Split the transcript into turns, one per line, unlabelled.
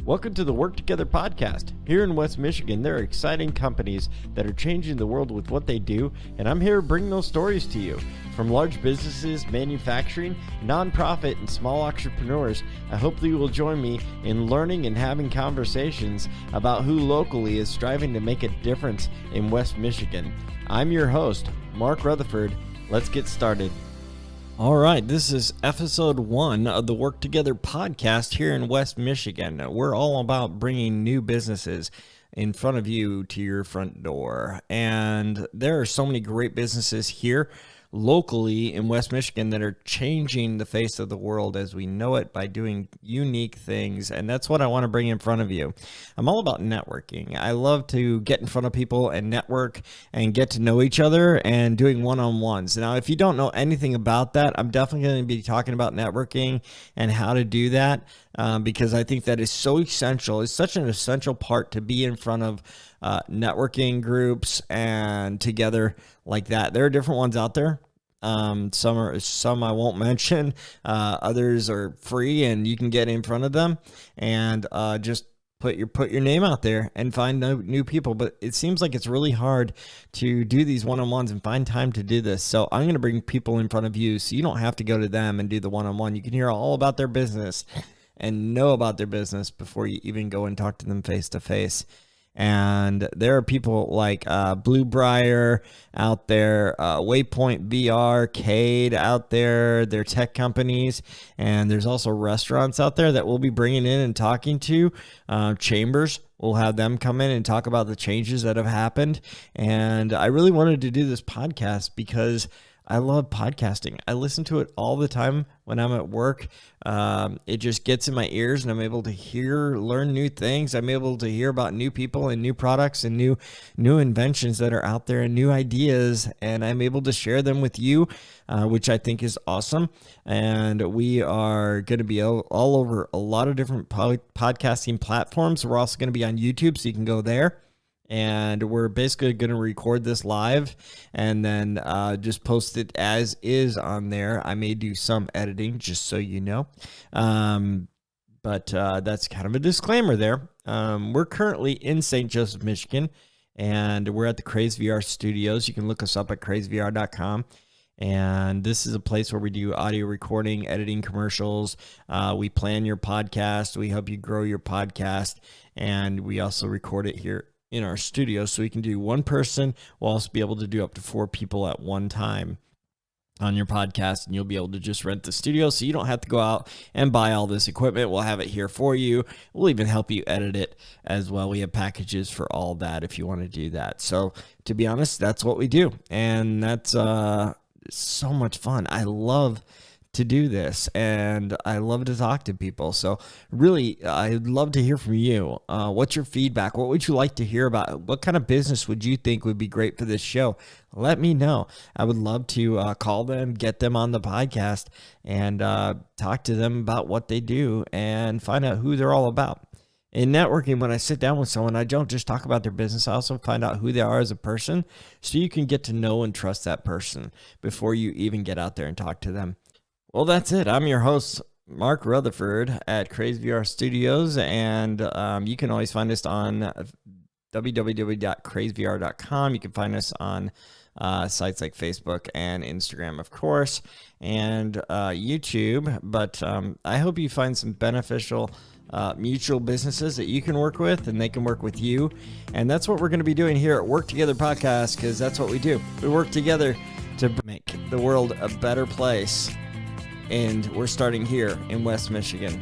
Welcome to the Work Together podcast. Here in West Michigan, there are exciting companies that are changing the world with what they do, and I'm here to bring those stories to you. From large businesses, manufacturing, nonprofit, and small entrepreneurs, I hope that you will join me in learning and having conversations about who locally is striving to make a difference in West Michigan. I'm your host, Mark Rutherford. Let's get started. All right, this is episode 1 of the Work Together podcast here in West Michigan. We're all about bringing new businesses in front of you to your front door. And there are so many great businesses here locally in West Michigan that are changing the face of the world as we know it by doing unique things. And that's what I want to bring in front of you. I'm all about networking. I love to get in front of people and network and get to know each other and doing one-on-ones. Now, if you don't know anything about that, I'm definitely going to be talking about networking and how to do that because I think that is so essential. It's such an essential part to be in front of networking groups and together like that. There are different ones out there. Some I won't mention. Others are free and you can get in front of them and just put your name out there and find new people. But it seems like it's really hard to do these one-on-ones and find time to do this. So I'm going to bring people in front of you so you don't have to go to them and do the one-on-one. You can hear all about their business and know about their business before you even go and talk to them face to face. And there are people like Blue Briar out there, Waypoint VR, Cade out there. They're tech companies. And there's also restaurants out there that we'll be bringing in and talking to. Chambers, we'll have them come in and talk about the changes that have happened. And I really wanted to do this podcast because I love podcasting. I listen to it all the time when I'm at work. It just gets in my ears and I'm able to learn new things. I'm able to hear about new people and new products and new inventions that are out there and new ideas. And I'm able to share them with you, which I think is awesome. And we are going to be all over a lot of different podcasting platforms. We're also going to be on YouTube, so you can go there. And we're basically going to record this live and then just post it as is on there. I may do some editing, just so you know. But that's kind of a disclaimer there. We're currently in St. Joseph, Michigan, and we're at the Craze VR Studios. You can look us up at crazevr.com. And this is a place where we do audio recording, editing commercials. We plan your podcast. We help you grow your podcast. And we also record it here in our studio, so we can do one person. We'll also be able to do up to 4 people at one time on your podcast, and you'll be able to just rent the studio, so you don't have to go out and buy all this equipment. We'll have it here for you. We'll even help you edit it as well. We have packages for all that if you want to do that. So to be honest, that's what we do, and that's so much fun. I love to do this, and I love to talk to people. So really, I'd love to hear from you. What's your feedback? What would you like to hear about? What kind of business would you think would be great for this show? Let me know. I would love to call them, get them on the podcast, and talk to them about what they do and find out who they're all about. In networking, when I sit down with someone, I don't just talk about their business. I also find out who they are as a person, so you can get to know and trust that person before you even get out there and talk to them. Well, that's it. I'm your host, Mark Rutherford at Craze VR Studios, and you can always find us on www.crazevr.com. You can find us on sites like Facebook and Instagram, of course, and YouTube. But I hope you find some beneficial mutual businesses that you can work with, and they can work with you. And that's what we're going to be doing here at Work Together Podcast, because that's what we do. We work together to make the world a better place. And we're starting here in West Michigan.